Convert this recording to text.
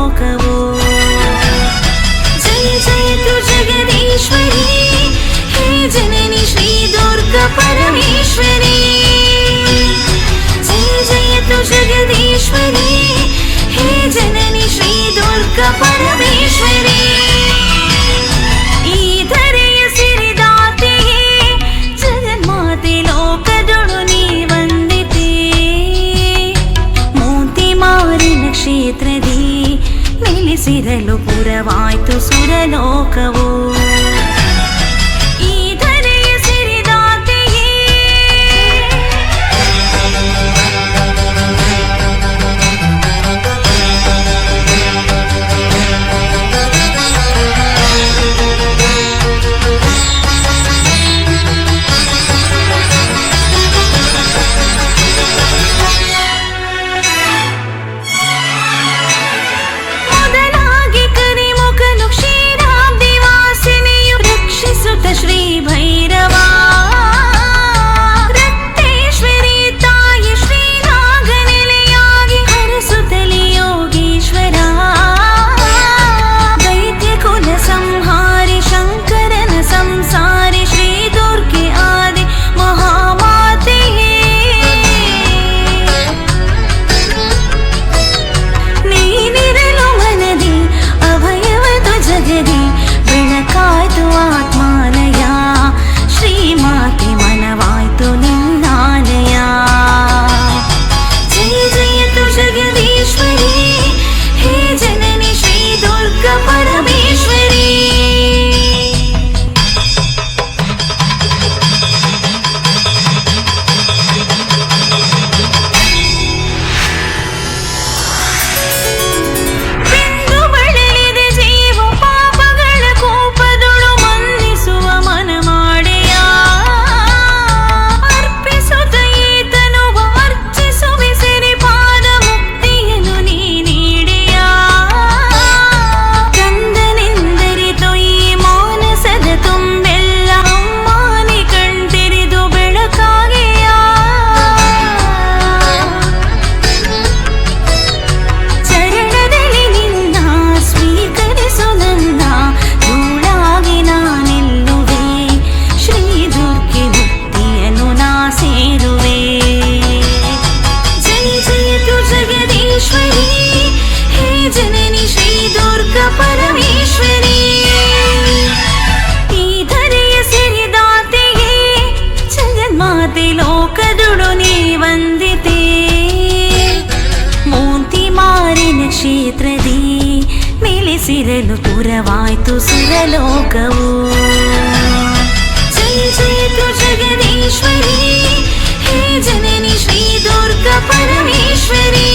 ಲೋಕವು. ಜಯ ಜಯತು ಜಗದೀಶ್ವರಿ ಹೇ ಜನನಿ ಶ್ರೀ ದುರ್ಗಾ ಪರಮೇಶ್ವರಿ. ಜಯ ಜಯತು ಜಗದೀಶ್ವರಿ ಹೇ ಜನನಿ ಶ್ರೀ ದುರ್ಗಾ ಪರಮೇಶ್ವರಿ. ಈ ಧರೆಯ ಸಿರಿದಾತೆಯೇ ಜಗನ್ಮಾತೆ ಲೋಕದೊಳು ನೀ ವಂದಿತೆ. ಮೋತಿ ಮಾರಿನ ಕ್ಷೇತ್ರದಿ ನೆಲೆಸಿರಲು ಪುರವಾಯ್ತು ಸುರಲೋಕವು. ಈ ಧರೆಯ ಸಿರಿದಾತೆಯೇ ಮೊದಲಾಗಿ ಕರಿಮುಖನು ಕ್ಷೀರಾಬ್ದಿ ವಾಸಿನಿಯು ರಕ್ಷಿಸುತ್ತ ಶ್ರೀ ಭೈರವ. ರಕ್ತೇಶ್ವರಿ ತಾಯಿ ಶ್ರೀನಾಗನೆಲೆಯಾಗಿ ಹರಸುತ್ತಲಿ ಯೋಗೀಶ್ವರ. ದೈತ್ಯ ಕುಲ ಸಂಹಾರಿ ಶಂಕರನ ಸಂಸಾರಿ ಶ್ರೀ ದುರ್ಗೆ ಆದಿ ಮಹಾಮಾತೆಯೇ. ನೀನಿರಲು ಮನದಿ ಅಭಯವದು ಜಗದಿ ಬೆಳಕಾಯ್ತು ಆತ್ಮಾಲಯ. ಶ್ರೀಮಾತೆ ಮನವಾಯ್ತು ನಿನ್ನಾಲಯ. ಜಯ ಜಯತು ಜಗದೀಶ್ವರಿ ಹೇ ಜನನಿ ಶ್ರೀ ದುರ್ಗಾ ಪರಮೇಶ್ವರಿ. ಬಿಂದು ಬಳಲಿದ ಜೀವ ಪಾಪಗಳ ಕೋಪದೊಳು ಮನ್ನಿಸುವ ಮನ ಮಾಡೆಯ. ಅರ್ಪಿಸುತ್ತ ಈತನುವ ಅರ್ಚಿಸುವೆ ಸಿರಿಪಾದ ಮುಕ್ತಿಯನ್ನು ನೀ ನೀಡೆಯ. ಕಂದನೆಂದರಿತು ಈ ಮಾನಸದ ತುಂಬೆಲ್ಲ ಅಮ್ಮಾನಿ ಕಣ್ತೆರೆದು ಬೆಳಕಾಗೆಯ. ಚರಣದಲ್ಲಿ ನಿನ್ನ ಸ್ವೀಕರಿಸು ನನ್ನ ಧೂಳಾಗಿ ನಾನೆಲ್ಲುವೆ. ಶ್ರೀ ದುರ್ಗೆ ಮುಕ್ತಿಯನ್ನು ನಾ ಸೇರುವೆ. ಜಯ ಜಯತು ಜಗದೀಶ್ವರಿ ಹೇ ಜನನಿ ಶ್ರೀ ದುರ್ಗಾ ಪರಮೇಶ್ವರಿ. ಈ ಧರೆಯ ಸಿರಿದಾತೆಯೇ ಜಗನ್ಮಾತೆ ಲೋಕದೊಳು ನೀ ವಂದಿತೆ. ಮೋತಿ ಮಾರಿನ ಕ್ಷೇತ್ರದಿ ನೆಲೆಸಿರಲು ಪುರವಾಯ್ತು ಸುರಲೋಕವು. ಜಯ ಜಯತು ಜಗದೀಶ್ವರಿ ಹೇ ಜನನಿ ಶ್ರೀ ದುರ್ಗಾ ಪರಮೇಶ್ವರಿ.